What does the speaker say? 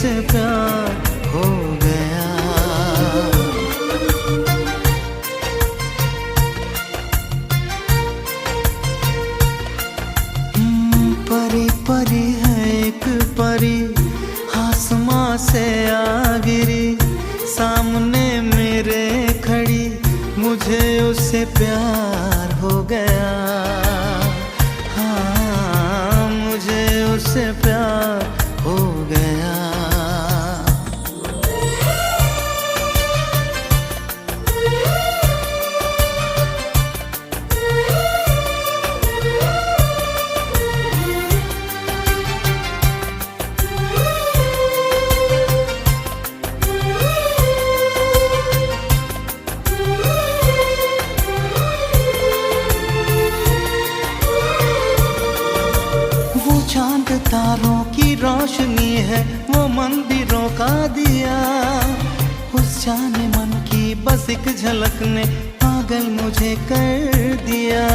उससे प्यार हो गया। परी परी है एक परी, आसमां से आ गिरी, सामने मेरे खड़ी, मुझे उससे प्यार हो गया। हाँ, मुझे उससे प्यार हो गया। चांद तारों की रोशनी है, वो मंदिरों का दिया, उस जाने मन की बस एक झलक ने पागल मुझे कर दिया।